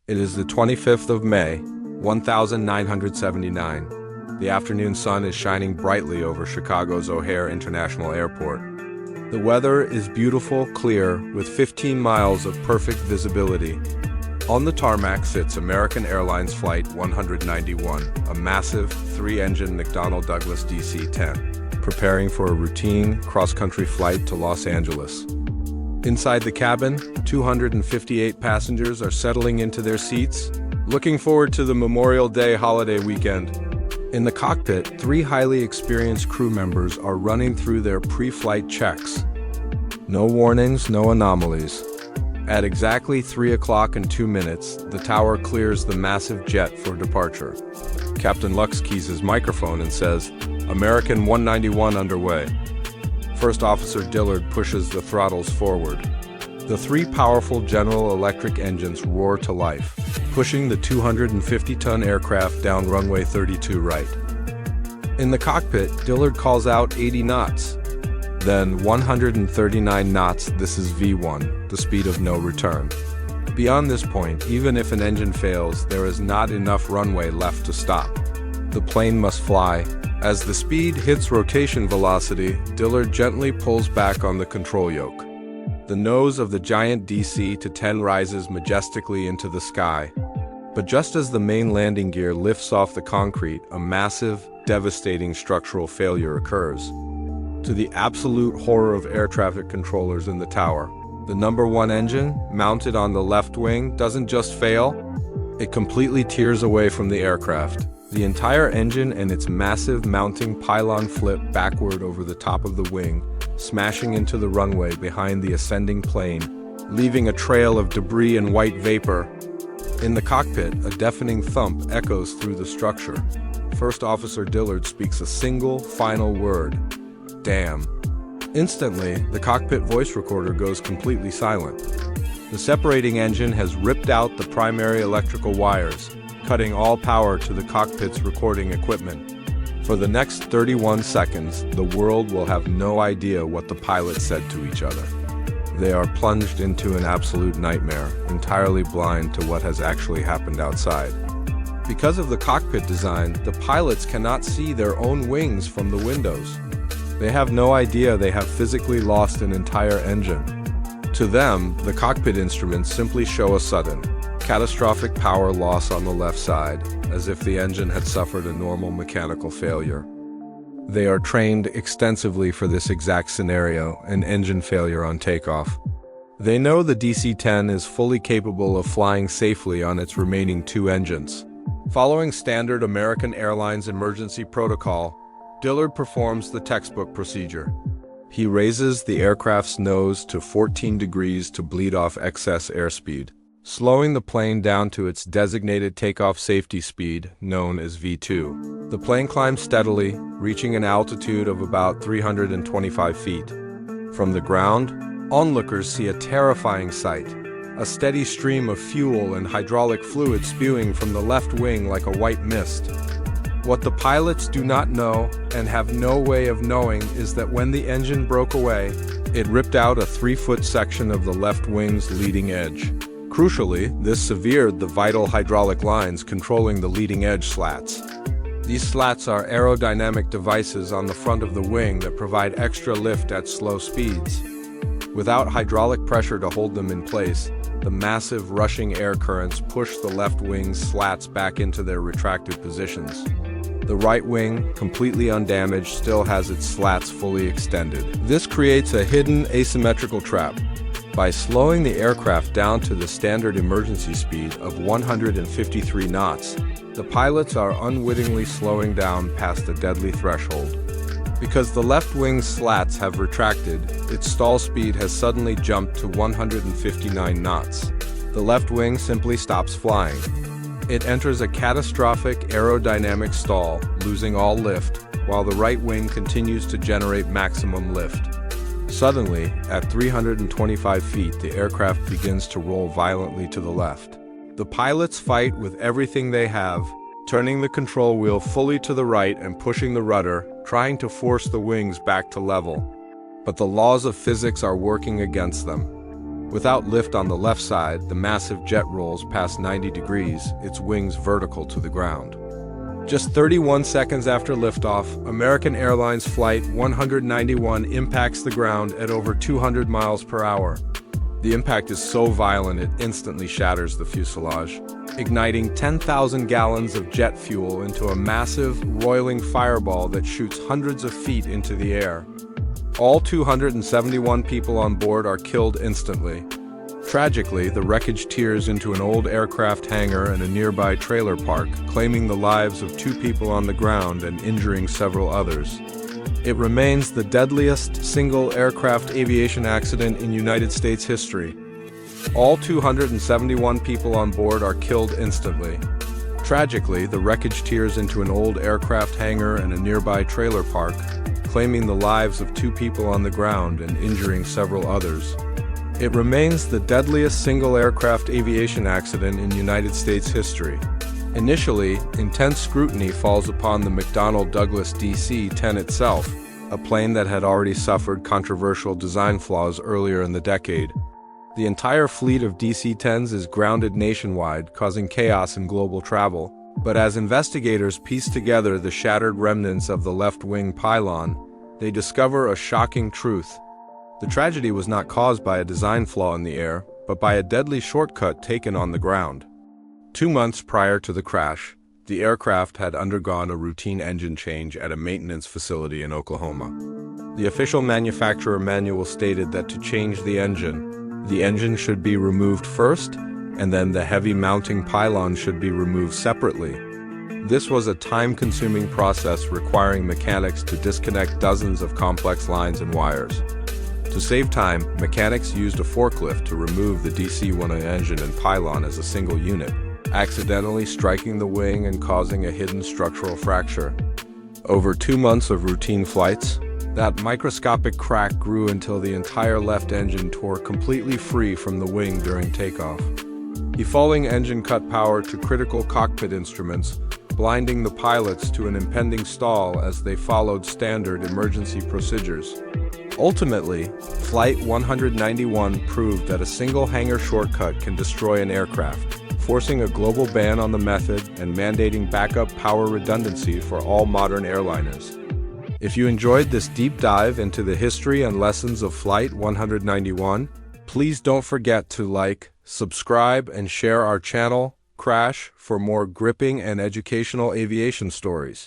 It is the 25th of May, 1979. The afternoon sun is shining brightly over Chicago's O'Hare International Airport. The weather is beautiful, clear, with 15 miles of perfect visibility. On the tarmac sits American Airlines Flight 191, a massive, three-engine McDonnell Douglas DC-10, preparing for a routine cross-country flight to Los Angeles. Inside the cabin, 258 passengers are settling into their seats, looking forward to the Memorial Day holiday weekend. In the cockpit, 3 highly experienced crew members are running through their pre-flight checks. No warnings, no anomalies. At exactly 3 o'clock and 2 minutes, the tower clears the massive jet for departure. Captain Lux keys his microphone and says, "American 191 underway." First Officer Dillard pushes the throttles forward. The 3 powerful General Electric engines roar to life, pushing the 250-ton aircraft down runway 32 right. In the cockpit, Dillard calls out 80 knots. Then 139 knots, this is V1, the speed of no return. Beyond this point, even if an engine fails, there is not enough runway left to stop. The plane must fly. As the speed hits rotation velocity, Dillard gently pulls back on the control yoke. The nose of the giant DC-10 rises majestically into the sky. But just as the main landing gear lifts off the concrete, a massive, devastating structural failure occurs. To the absolute horror of air traffic controllers in the tower, the number 1 engine, mounted on the left wing, doesn't just fail, it completely tears away from the aircraft. The entire engine and its massive mounting pylon flip backward over the top of the wing, smashing into the runway behind the ascending plane, leaving a trail of debris and white vapor. In the cockpit, a deafening thump echoes through the structure. First Officer Dillard speaks a single, final word: "Damn." Instantly, the cockpit voice recorder goes completely silent. The separating engine has ripped out the primary electrical wires, cutting all power to the cockpit's recording equipment. For the next 31 seconds, the world will have no idea what the pilots said to each other. They are plunged into an absolute nightmare, entirely blind to what has actually happened outside. Because of the cockpit design, the pilots cannot see their own wings from the windows. They have no idea they have physically lost an entire engine. To them, the cockpit instruments simply show a sudden, catastrophic power loss on the left side, as if the engine had suffered a normal mechanical failure. They are trained extensively for this exact scenario, an engine failure on takeoff. They know the DC-10 is fully capable of flying safely on its remaining 2 engines. Following standard American Airlines emergency protocol, Dillard performs the textbook procedure. He raises the aircraft's nose to 14 degrees to bleed off excess airspeed, slowing the plane down to its designated takeoff safety speed, known as V2. The plane climbs steadily, reaching an altitude of about 325 feet. From the ground, onlookers see a terrifying sight: a steady stream of fuel and hydraulic fluid spewing from the left wing like a white mist. What the pilots do not know, and have no way of knowing, is that when the engine broke away, it ripped out a 3-foot section of the left wing's leading edge. Crucially, this severed the vital hydraulic lines controlling the leading edge slats. These slats are aerodynamic devices on the front of the wing that provide extra lift at slow speeds. Without hydraulic pressure to hold them in place, the massive rushing air currents push the left wing's slats back into their retracted positions. The right wing, completely undamaged, still has its slats fully extended. This creates a hidden asymmetrical trap. By slowing the aircraft down to the standard emergency speed of 153 knots, the pilots are unwittingly slowing down past a deadly threshold. Because the left wing's slats have retracted, its stall speed has suddenly jumped to 159 knots. The left wing simply stops flying. It enters a catastrophic aerodynamic stall, losing all lift, while the right wing continues to generate maximum lift. Suddenly, at 325 feet, the aircraft begins to roll violently to the left. The pilots fight with everything they have, turning the control wheel fully to the right and pushing the rudder, trying to force the wings back to level. But the laws of physics are working against them. Without lift on the left side, the massive jet rolls past 90 degrees, its wings vertical to the ground. Just 31 seconds after liftoff, American Airlines Flight 191 impacts the ground at over 200 miles per hour. The impact is so violent it instantly shatters the fuselage, igniting 10,000 gallons of jet fuel into a massive, roiling fireball that shoots hundreds of feet into the air. All 271 people on board are killed instantly. Tragically, the wreckage tears into an old aircraft hangar and a nearby trailer park, claiming the lives of 2 people on the ground and injuring several others. It remains the deadliest single aircraft aviation accident in United States history. All 271 people on board are killed instantly. Tragically, the wreckage tears into an old aircraft hangar and a nearby trailer park, claiming the lives of 2 people on the ground and injuring several others. It remains the deadliest single aircraft aviation accident in United States history. Initially, intense scrutiny falls upon the McDonnell Douglas DC-10 itself, a plane that had already suffered controversial design flaws earlier in the decade. The entire fleet of DC-10s is grounded nationwide, causing chaos in global travel. But as investigators piece together the shattered remnants of the left-wing pylon, they discover a shocking truth. The tragedy was not caused by a design flaw in the air, but by a deadly shortcut taken on the ground. 2 months prior to the crash, the aircraft had undergone a routine engine change at a maintenance facility in Oklahoma. The official manufacturer manual stated that to change the engine should be removed first, and then the heavy mounting pylon should be removed separately. This was a time-consuming process requiring mechanics to disconnect dozens of complex lines and wires. To save time, mechanics used a forklift to remove the DC-10 engine and pylon as a single unit, accidentally striking the wing and causing a hidden structural fracture. Over 2 months of routine flights, that microscopic crack grew until the entire left engine tore completely free from the wing during takeoff. The falling engine cut power to critical cockpit instruments, blinding the pilots to an impending stall as they followed standard emergency procedures. Ultimately, Flight 191 proved that a single hangar shortcut can destroy an aircraft, forcing a global ban on the method and mandating backup power redundancy for all modern airliners. If you enjoyed this deep dive into the history and lessons of Flight 191, please don't forget to like, subscribe, and share our channel, Crash, for more gripping and educational aviation stories.